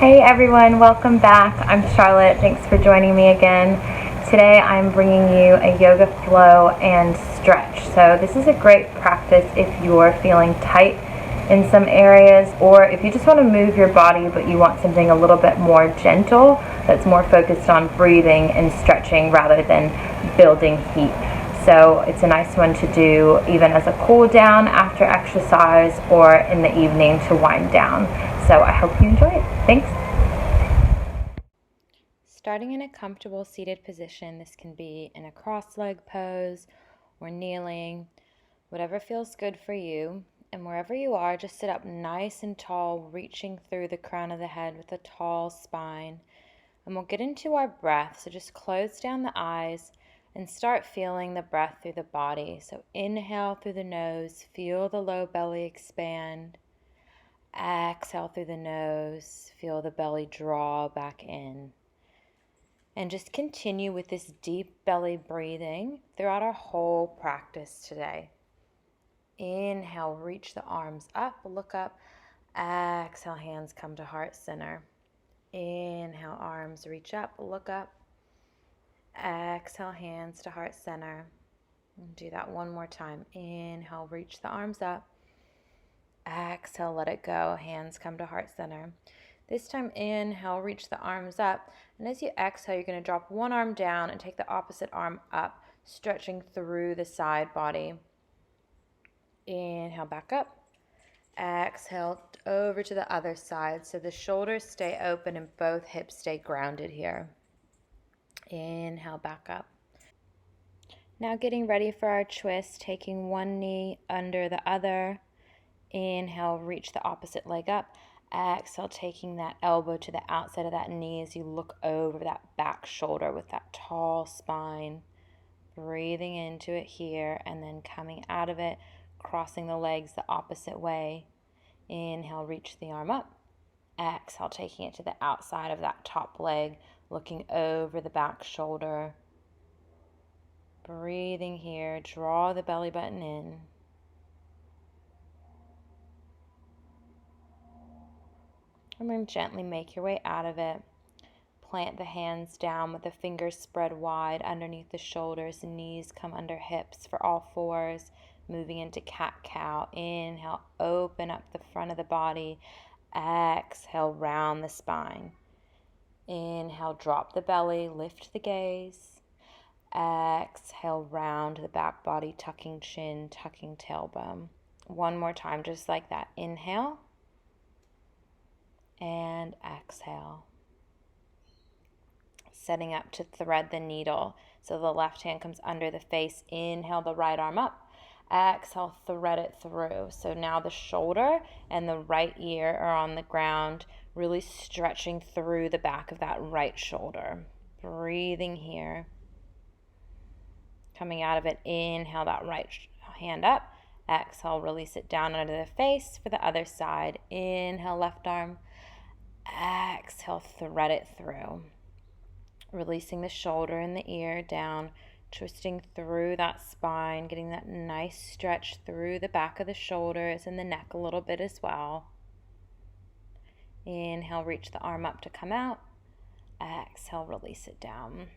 Hey everyone, welcome back. I'm Charlotte. Thanks for joining me again. Today I'm bringing you a yoga flow and stretch. So this is a great practice if you're feeling tight in some areas, or if you just want to move your body but you want something a little bit more gentle that's more focused on breathing and stretching rather than building heat. So it's a nice one to do even as a cool down after exercise or in the evening to wind down. So I hope you enjoy it. Thanks. Starting in a comfortable seated position, this can be in a cross-leg pose or kneeling, whatever feels good for you. And wherever you are, just sit up nice and tall, reaching through the crown of the head with a tall spine. And we'll get into our breath, so just close down the eyes and start feeling the breath through the body. So inhale through the nose, feel the low belly expand. Exhale through the nose, feel the belly draw back in. And just continue with this deep belly breathing throughout our whole practice today. Inhale, reach the arms up, look up. Exhale, hands come to heart center. Inhale, arms reach up, look up. Exhale, hands to heart center. And do that one more time. Inhale, reach the arms up. Exhale, let it go. Hands come to heart center. This time, inhale, reach the arms up. And as you exhale, you're going to drop one arm down and take the opposite arm up, stretching through the side body. Inhale, back up. Exhale, over to the other side. So the shoulders stay open and both hips stay grounded here. Inhale, back up. Now getting ready for our twist, taking one knee under the other. Inhale, reach the opposite leg up. Exhale, taking that elbow to the outside of that knee as you look over that back shoulder with that tall spine. Breathing into it here and then coming out of it, crossing the legs the opposite way. Inhale, reach the arm up. Exhale, taking it to the outside of that top leg, looking over the back shoulder. Breathing here, draw the belly button in. And then gently make your way out of it. Plant the hands down with the fingers spread wide underneath the shoulders. Knees come under hips for all fours. Moving into cat-cow. Inhale, open up the front of the body. Exhale, round the spine. Inhale, drop the belly, lift the gaze. Exhale, round the back body, tucking chin, tucking tailbone. One more time, just like that. Inhale. And exhale. Setting up to thread the needle. So the left hand comes under the face. Inhale, the right arm up. Exhale, thread it through. So now the shoulder and the right ear are on the ground, really stretching through the back of that right shoulder. Breathing here. Coming out of it, inhale that right hand up. Exhale, release it down under the face for the other side. Inhale, left arm. Exhale, thread it through. Releasing the shoulder and the ear down, twisting through that spine, getting that nice stretch through the back of the shoulders and the neck a little bit as well. Inhale, reach the arm up to come out. Exhale, release it down.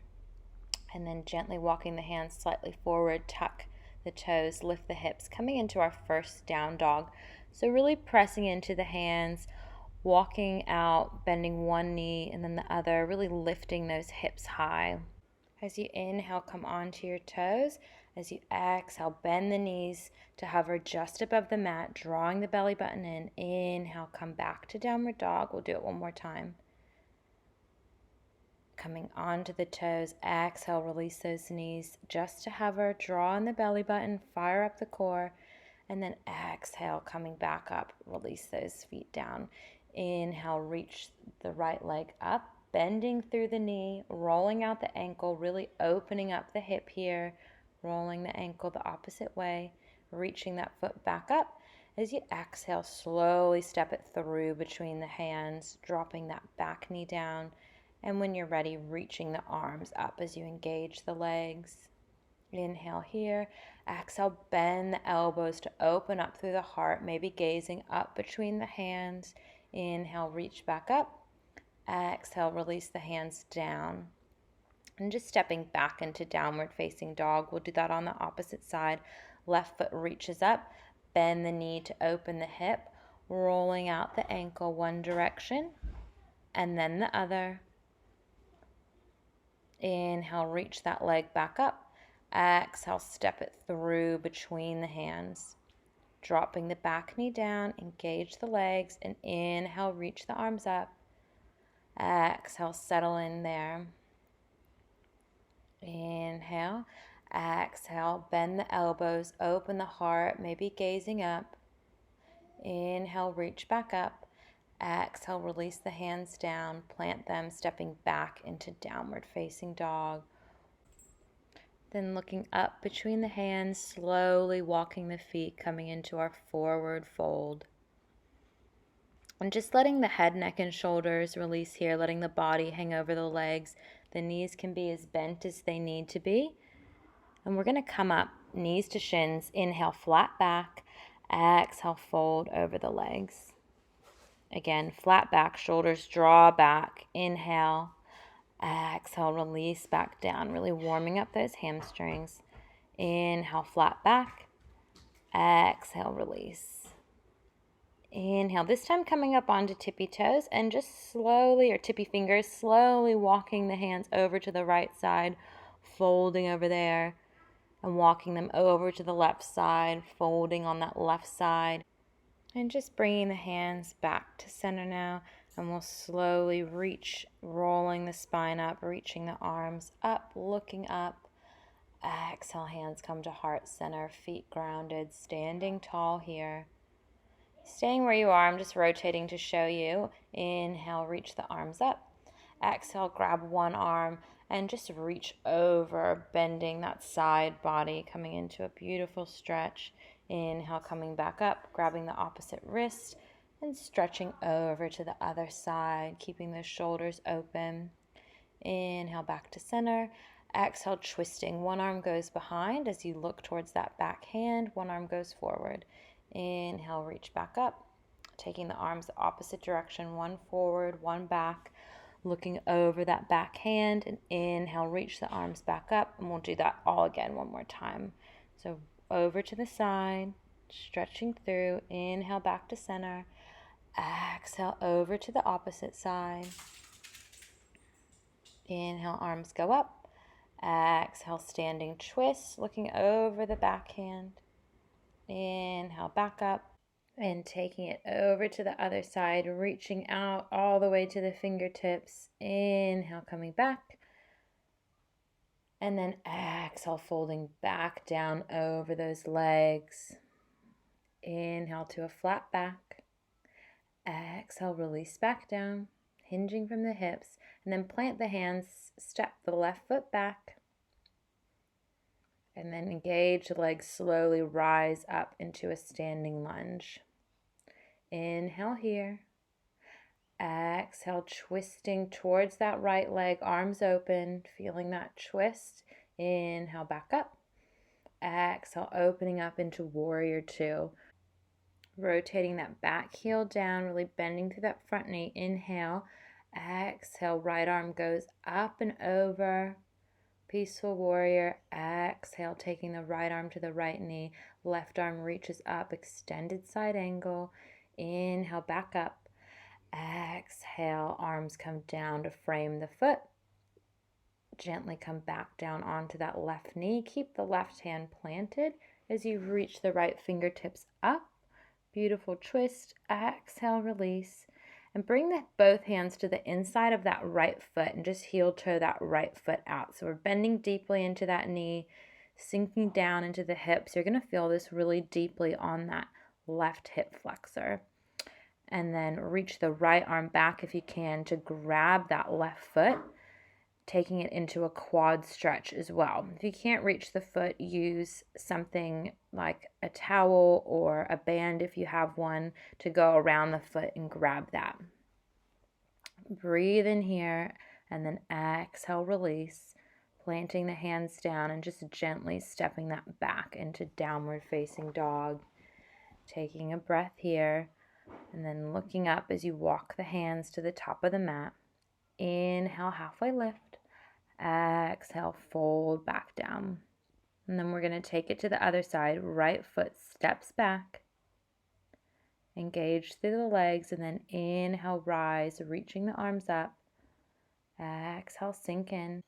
And then gently walking the hands slightly forward, tuck the toes, lift the hips, coming into our first down dog. So really pressing into the hands, walking out, bending one knee and then the other, really lifting those hips high. As you inhale, come onto your toes. As you exhale, bend the knees to hover just above the mat, drawing the belly button in. Inhale, come back to downward dog. We'll do it one more time. Coming onto the toes, exhale, release those knees just to hover, draw in the belly button, fire up the core, and then exhale, coming back up, release those feet down. Inhale, reach the right leg up, bending through the knee, rolling out the ankle, really opening up the hip here, rolling the ankle the opposite way, reaching that foot back up. As you exhale, slowly step it through between the hands, dropping that back knee down. And when you're ready, reaching the arms up as you engage the legs. Inhale here. Exhale, bend the elbows to open up through the heart, maybe gazing up between the hands. Inhale, reach back up. Exhale, release the hands down. And just stepping back into downward facing dog. We'll do that on the opposite side. Left foot reaches up, bend the knee to open the hip, rolling out the ankle one direction and then the other. Inhale, reach that leg back up. Exhale, step it through between the hands. Dropping the back knee down, engage the legs, and inhale, reach the arms up. Exhale, settle in there. Inhale, exhale, bend the elbows, open the heart, maybe gazing up. Inhale, reach back up. Exhale, release the hands down, plant them, stepping back into downward facing dog. Then looking up between the hands, slowly walking the feet, coming into our forward fold. And just letting the head, neck, and shoulders release here, letting the body hang over the legs. The knees can be as bent as they need to be. And we're going to come up, knees to shins. Inhale, flat back. Exhale, fold over the legs. Again, flat back, shoulders draw back. Inhale. Exhale, release back down. Really warming up those hamstrings. Inhale, flat back. Exhale, release. Inhale, this time coming up onto tippy toes and just slowly, or tippy fingers, slowly walking the hands over to the right side, folding over there, and walking them over to the left side, folding on that left side. And just bringing the hands back to center now, and we'll slowly reach, rolling the spine up, reaching the arms up, looking up. Exhale, hands come to heart center, feet grounded, standing tall here. Staying where you are, I'm just rotating to show you. Inhale, reach the arms up. Exhale, grab one arm and just reach over, bending that side body, coming into a beautiful stretch. Inhale, coming back up, grabbing the opposite wrist and stretching over to the other side, keeping those shoulders open. Inhale, back to center. Exhale, twisting. One arm goes behind as you look towards that back hand. One arm goes forward. Inhale, reach back up, taking the arms the opposite direction, one forward, one back, looking over that back hand, and inhale, reach the arms back up, and we'll do that all again one more time. So over to the side, stretching through, inhale, back to center, exhale, over to the opposite side, inhale, arms go up, exhale, standing twist, looking over the back hand. Inhale, back up, and taking it over to the other side, reaching out all the way to the fingertips. Inhale, coming back, and then exhale, folding back down over those legs. Inhale to a flat back. Exhale, release back down, hinging from the hips, and then plant the hands, step the left foot back. And then engage the legs, slowly rise up into a standing lunge. Inhale here. Exhale, twisting towards that right leg, arms open, feeling that twist. Inhale, back up. Exhale, opening up into warrior two. Rotating that back heel down, really bending through that front knee. Inhale. Exhale, right arm goes up and over. Peaceful warrior. Exhale, taking the right arm to the right knee. Left arm reaches up, extended side angle. Inhale, back up. Exhale, arms come down to frame the foot. Gently come back down onto that left knee. Keep the left hand planted as you reach the right fingertips up. Beautiful twist. Exhale, release. And bring both hands to the inside of that right foot and just heel toe that right foot out. So we're bending deeply into that knee, sinking down into the hips. You're going to feel this really deeply on that left hip flexor. And then reach the right arm back if you can to grab that left foot, taking it into a quad stretch as well. If you can't reach the foot, use something like a towel or a band if you have one to go around the foot and grab that. Breathe in here and then exhale, release, planting the hands down and just gently stepping that back into downward facing dog. Taking a breath here and then looking up as you walk the hands to the top of the mat. Inhale, halfway lift. Exhale, fold back down. And then we're going to take it to the other side. Right foot steps back. Engage through the legs, and then inhale, rise, reaching the arms up. Exhale, sink in.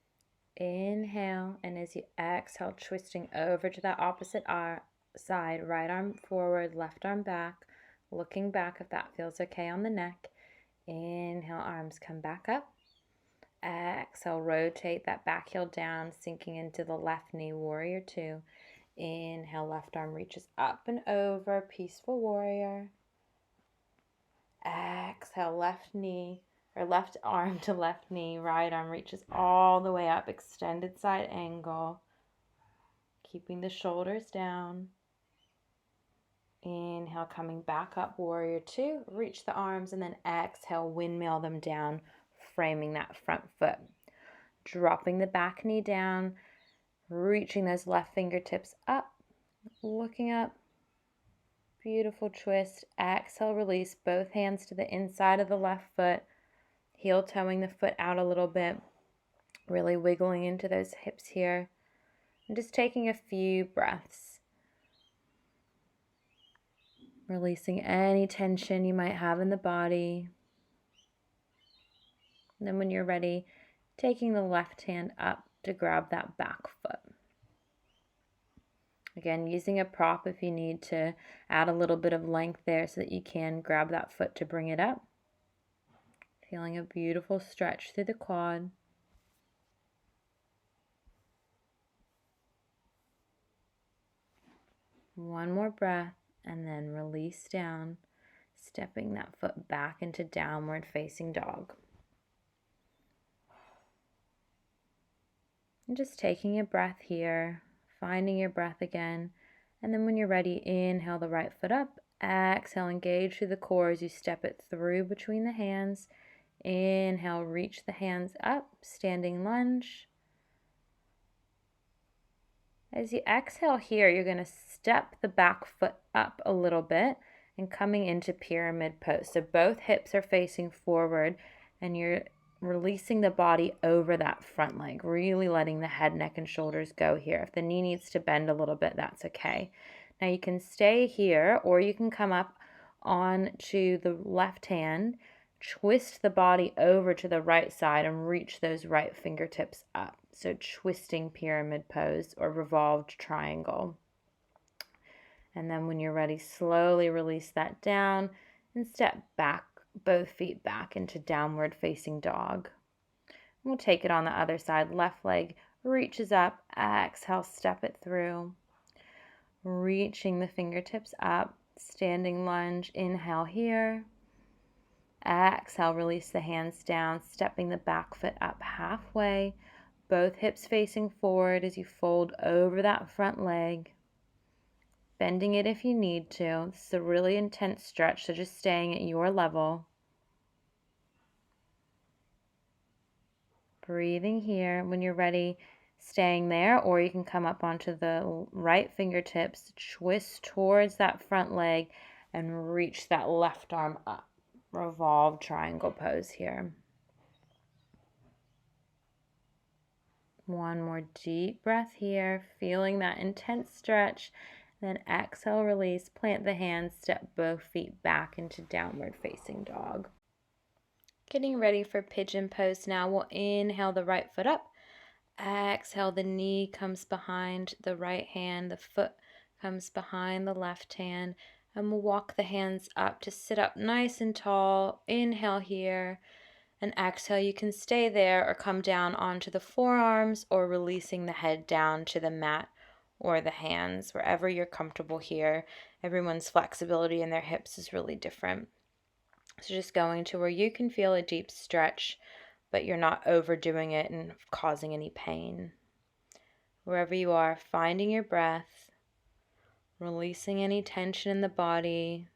Inhale, and as you exhale, twisting over to that opposite side. Right arm forward, left arm back. Looking back if that feels okay on the neck. Inhale, arms come back up. Exhale, rotate that back heel down, sinking into the left knee, warrior two. Inhale, left arm reaches up and over, peaceful warrior. Exhale, left knee or left arm to left knee, right arm reaches all the way up, extended side angle. Keeping the shoulders down. Inhale, coming back up, warrior two, reach the arms, and then exhale, windmill them down, framing that front foot. Dropping the back knee down, reaching those left fingertips up, looking up. Beautiful twist. Exhale, release both hands to the inside of the left foot, heel toeing the foot out a little bit, really wiggling into those hips here, and just taking a few breaths. Releasing any tension you might have in the body. And then when you're ready, taking the left hand up to grab that back foot. Again, using a prop if you need to add a little bit of length there so that you can grab that foot to bring it up. Feeling a beautiful stretch through the quad. One more breath, and then release down, stepping that foot back into downward facing dog. And just taking a breath here, finding your breath again, and then when you're ready, inhale the right foot up, exhale, engage through the core as you step it through between the hands. Inhale, reach the hands up, standing lunge. As you exhale here, you're going to step the back foot up a little bit and coming into pyramid pose. So both hips are facing forward and you're releasing the body over that front leg, really letting the head, neck, and shoulders go here. If the knee needs to bend a little bit, that's okay. Now you can stay here or you can come up onto the left hand, twist the body over to the right side and reach those right fingertips up. So twisting pyramid pose or revolved triangle. And then when you're ready, slowly release that down and step back, both feet back into downward facing dog. And we'll take it on the other side. Left leg reaches up, exhale, step it through. Reaching the fingertips up, standing lunge, inhale here. Exhale, release the hands down, stepping the back foot up halfway. Both hips facing forward as you fold over that front leg. Bending it if you need to. This is a really intense stretch, so just staying at your level. Breathing here. When you're ready, staying there, or you can come up onto the right fingertips, twist towards that front leg, and reach that left arm up. Revolved triangle pose here. One more deep breath here, feeling that intense stretch. Then exhale, release, plant the hands, step both feet back into downward facing dog. Getting ready for pigeon pose now. We'll inhale the right foot up. Exhale, the knee comes behind the right hand, the foot comes behind the left hand, and we'll walk the hands up to sit up nice and tall. Inhale here. And exhale, you can stay there or come down onto the forearms or releasing the head down to the mat or the hands, wherever you're comfortable here. Everyone's flexibility in their hips is really different. So just going to where you can feel a deep stretch, but you're not overdoing it and causing any pain. Wherever you are, finding your breath, releasing any tension in the body,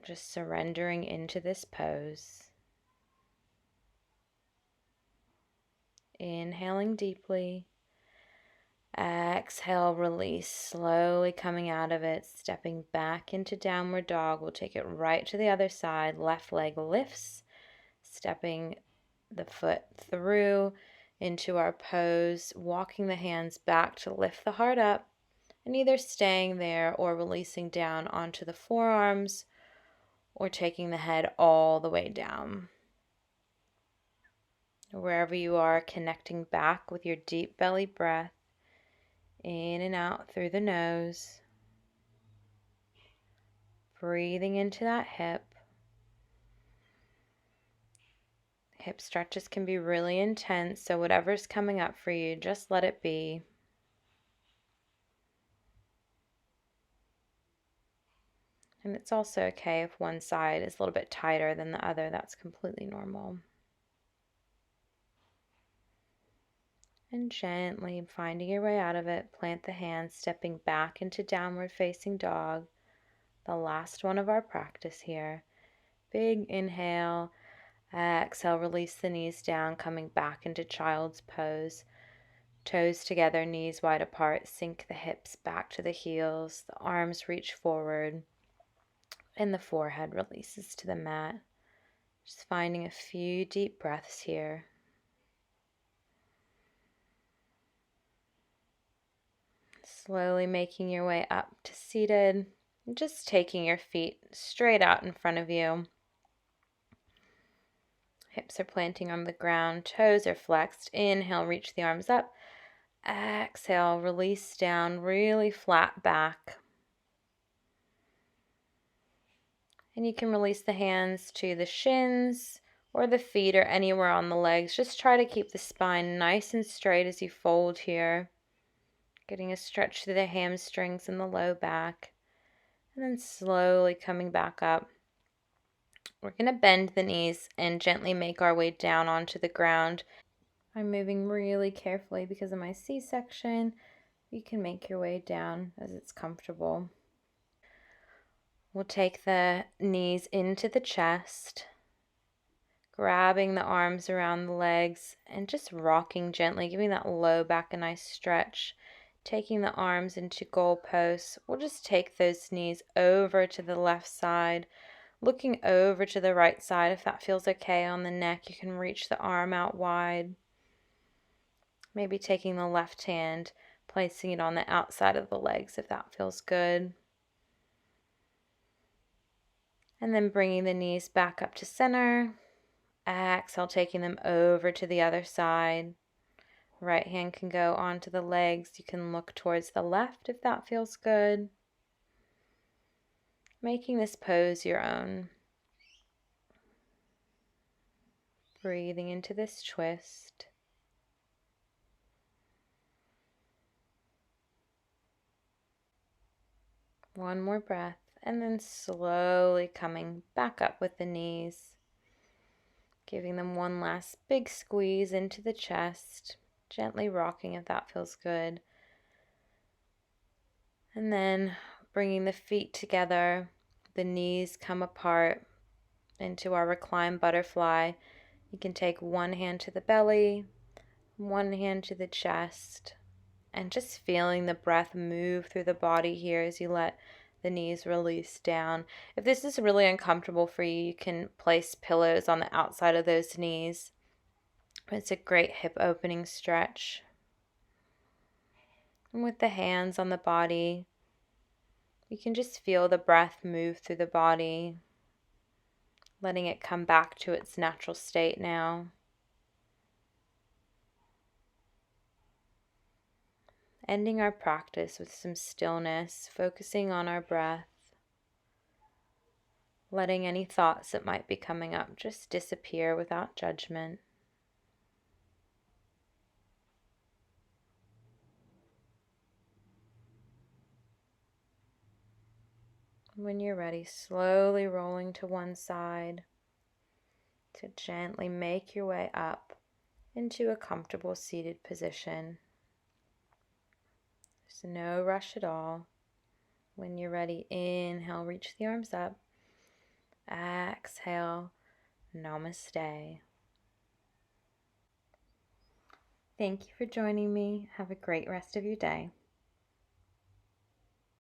just surrendering into this pose. Inhaling deeply. Exhale, release, slowly coming out of it, stepping back into downward dog. We'll take it right to the other side. Left leg lifts, stepping the foot through into our pose, walking the hands back to lift the heart up, and either staying there or releasing down onto the forearms or taking the head all the way down. Wherever you are, connecting back with your deep belly breath, in and out through the nose, breathing into that hip. Hip stretches can be really intense, so whatever's coming up for you, just let it be. And it's also okay if one side is a little bit tighter than the other. That's completely normal. And gently finding your way out of it, plant the hands, stepping back into downward facing dog. The last one of our practice here. Big inhale. Exhale, release the knees down, coming back into child's pose. Toes together, knees wide apart. Sink the hips back to the heels. The arms reach forward. And the forehead releases to the mat. Just finding a few deep breaths here. Slowly making your way up to seated. Just taking your feet straight out in front of you. Hips are planting on the ground. Toes are flexed. Inhale, reach the arms up. Exhale, release down, really flat back. And you can release the hands to the shins or the feet or anywhere on the legs. Just try to keep the spine nice and straight as you fold here. Getting a stretch through the hamstrings and the low back. And then slowly coming back up. We're going to bend the knees and gently make our way down onto the ground. I'm moving really carefully because of my C-section. You can make your way down as it's comfortable. We'll take the knees into the chest, grabbing the arms around the legs and just rocking gently, giving that low back a nice stretch. Taking the arms into goalposts, we'll just take those knees over to the left side, looking over to the right side. If that feels okay on the neck, you can reach the arm out wide. Maybe taking the left hand, placing it on the outside of the legs if that feels good. And then bringing the knees back up to center. Exhale, taking them over to the other side. Right hand can go onto the legs. You can look towards the left if that feels good. Making this pose your own. Breathing into this twist. One more breath, and then slowly coming back up with the knees. Giving them one last big squeeze into the chest. Gently rocking if that feels good. And then bringing the feet together. The knees come apart into our reclined butterfly. You can take one hand to the belly, one hand to the chest, and just feeling the breath move through the body here as you let the knees release down. If this is really uncomfortable for you, you can place pillows on the outside of those knees. It's a great hip opening stretch. And with the hands on the body, you can just feel the breath move through the body, letting it come back to its natural state now. Ending our practice with some stillness, focusing on our breath, letting any thoughts that might be coming up just disappear without judgment. When you're ready, slowly rolling to one side to gently make your way up into a comfortable seated position. There's no rush at all. When you're ready, inhale, reach the arms up. Exhale, namaste. Thank you for joining me. Have a great rest of your day.